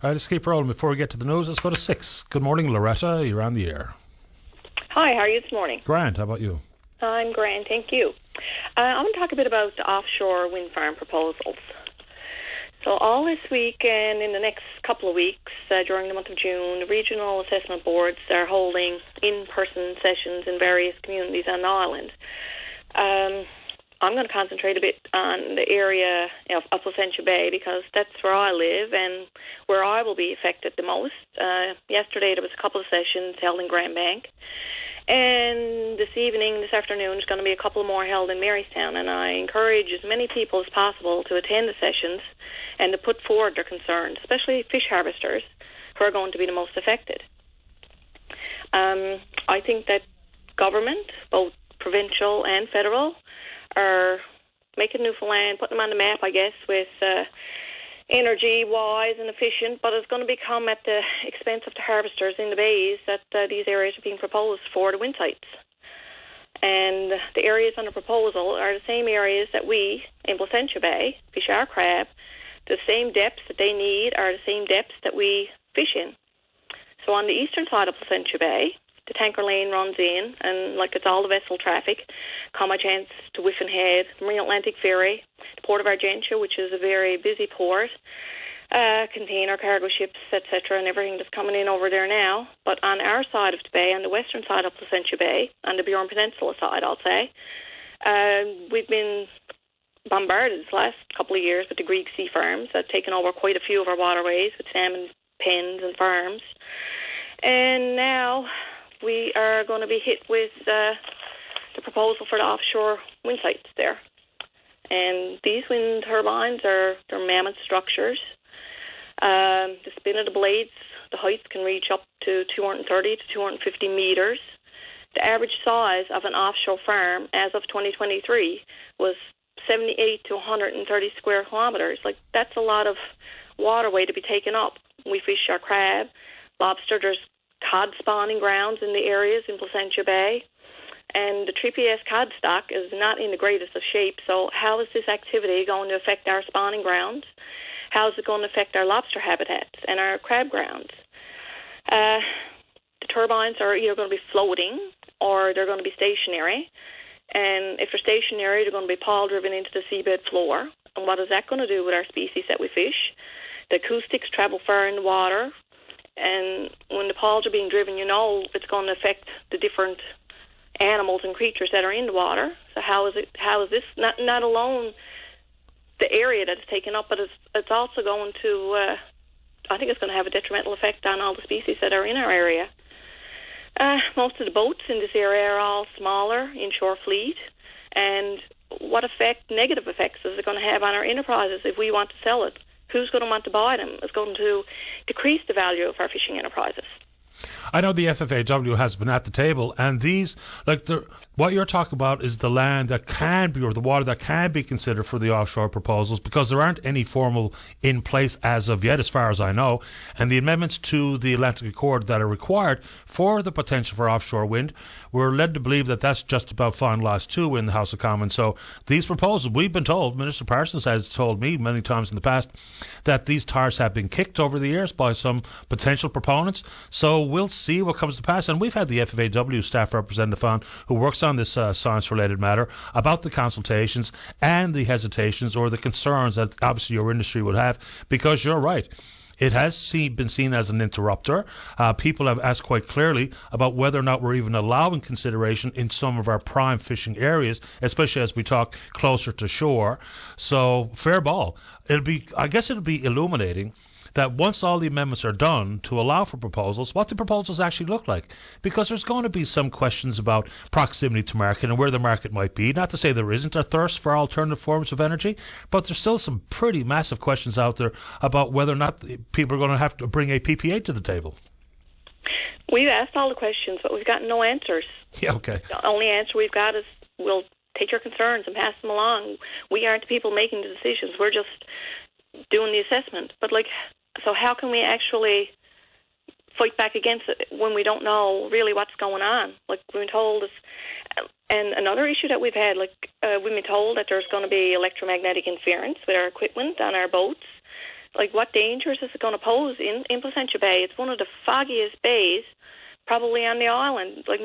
All right, let's keep rolling. Before we get to the news, let's go to 6. Good morning, Loretta. You're on the air. Hi, how are you this morning? Grant, how about you? I'm grand, thank you. I want to talk a bit about the offshore wind farm proposals. So all this week and in the next couple of weeks, during the month of June, the regional assessment boards are holding in-person sessions in various communities on the island. I'm going to concentrate a bit on the area of Placentia Bay because that's where I live and where I will be affected the most. Yesterday there was a couple of sessions held in Grand Bank, and this afternoon, there's going to be a couple more held in Marystown, and I encourage as many people as possible to attend the sessions and to put forward their concerns, especially fish harvesters who are going to be the most affected. I think that government, both provincial and federal, are making Newfoundland, putting them on the map, I guess, with energy-wise and efficient, but it's going to become at the expense of the harvesters in the bays that these areas are being proposed for the wind sites. And the areas under proposal are the same areas that we, in Placentia Bay, fish our crab. The same depths that they need are the same depths that we fish in. So on the eastern side of Placentia Bay, the tanker lane runs in, and like it's all the vessel traffic, Comachance to Whiffin Head, Marine Atlantic Ferry, the Port of Argentia, which is a very busy port, container cargo ships, etc., and everything that's coming in over there now. But on our side of the bay, on the western side of Placentia Bay, on the Bjorn Peninsula side, I'll say, we've been bombarded this last couple of years with the Greek sea farms that have taken over quite a few of our waterways with salmon pens and farms. And now we are going to be hit with the proposal for the offshore wind sites there. And these wind turbines they're mammoth structures. The spin of the blades, the heights can reach up to 230 to 250 meters. The average size of an offshore farm as of 2023 was 78 to 130 square kilometers. Like, that's a lot of waterway to be taken up. We fish our crab, lobster. There's cod spawning grounds in the areas in Placentia Bay, and the 3PS cod stock is not in the greatest of shape. So how is this activity going to affect our spawning grounds? How is it going to affect our lobster habitats and our crab grounds? The turbines are either going to be floating or they're going to be stationary. And if they're stationary, they're going to be pawl driven into the seabed floor. And what is that going to do with our species that we fish? The acoustics travel far in the water. And when the pawls are being driven, it's going to affect the different animals and creatures that are in the water. So how is this not alone the area that is taken up, but it's also going to, I think it's going to have a detrimental effect on all the species that are in our area. Most of the boats in this area are all smaller, inshore fleet, and what negative effects is it going to have on our enterprises if we want to sell it? Who's going to want to buy them? It's going to decrease the value of our fishing enterprises. I know the FFAW has been at the table, and these, what you're talking about is the land that can be, or the water that can be considered for the offshore proposals, because there aren't any formal in place as of yet, as far as I know, and the amendments to the Atlantic Accord that are required for the potential for offshore wind, we're led to believe that that's just about finalised too in the House of Commons. So these proposals, we've been told, Minister Parsons has told me many times in the past, that these tires have been kicked over the years by some potential proponents. So we'll see what comes to pass. And we've had the FFAW staff representative on who works on this science-related matter about the consultations and the hesitations or the concerns that obviously your industry would have, because you're right. It has been seen as an interrupter. People have asked quite clearly about whether or not we're even allowing consideration in some of our prime fishing areas, especially as we talk closer to shore. So, fair ball. I guess it'll be illuminating that once all the amendments are done to allow for proposals, what the proposals actually look like. Because there's going to be some questions about proximity to market and where the market might be. Not to say there isn't a thirst for alternative forms of energy, but there's still some pretty massive questions out there about whether or not people are going to have to bring a PPA to the table. We've asked all the questions, but we've gotten no answers. Yeah, okay. The only answer we've got is we'll take your concerns and pass them along. We aren't the people making the decisions. We're just doing the assessment. But so how can we actually fight back against it when we don't know really what's going on? We've been told and another issue that we've had, we've been told that there's going to be electromagnetic interference with our equipment on our boats. like, what dangers is it going to pose in Placentia Bay? It's one of the foggiest bays probably on the island. Like,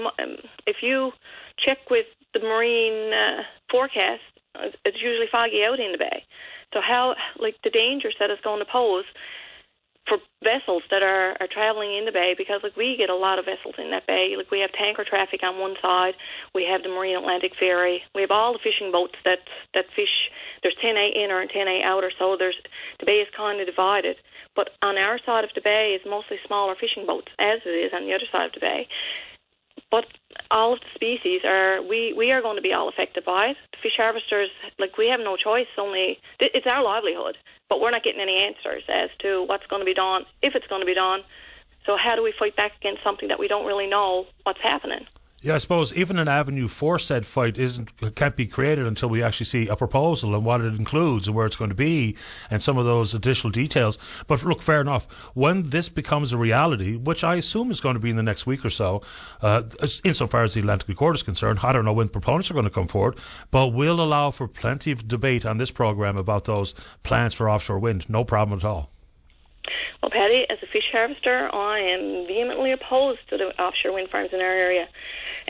if you check with the marine forecast, it's usually foggy out in the bay. So how, like, the dangers that it's going to pose for vessels that are traveling in the bay, because, like, we get a lot of vessels in that bay. Like, we have tanker traffic on one side, we have the Marine Atlantic Ferry, we have all the fishing boats that fish. There's 10A inner and 10A outer, so the bay is kind of divided. But on our side of the bay is mostly smaller fishing boats, as it is on the other side of the bay. But all of the species we are going to be all affected by it. The fish harvesters, like, we have no choice. It's our livelihood, but we're not getting any answers as to what's going to be done, if it's going to be done. So how do we fight back against something that we don't really know what's happening? Yeah, I suppose even an avenue for said fight can't be created until we actually see a proposal and what it includes and where it's going to be and some of those additional details. But look, fair enough. When this becomes a reality, which I assume is going to be in the next week or so, insofar as the Atlantic Accord is concerned, I don't know when proponents are going to come forward, but we'll allow for plenty of debate on this programme about those plans for offshore wind. No problem at all. Well, Paddy, as a fish harvester, I am vehemently opposed to the offshore wind farms in our area.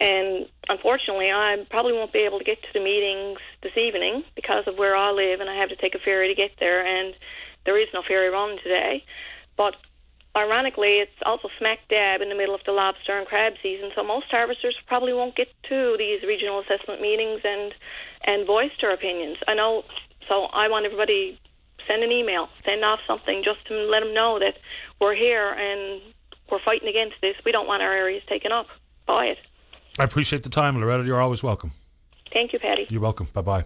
And unfortunately, I probably won't be able to get to the meetings this evening because of where I live, and I have to take a ferry to get there, and there is no ferry run today. But ironically, it's also smack dab in the middle of the lobster and crab season, so most harvesters probably won't get to these regional assessment meetings and voice their opinions. I know, so I want everybody, send an email, send off something just to let them know that we're here and we're fighting against this. We don't want our areas taken up by it. I appreciate the time, Loretta. You're always welcome. Thank you, Paddy. You're welcome. Bye-bye.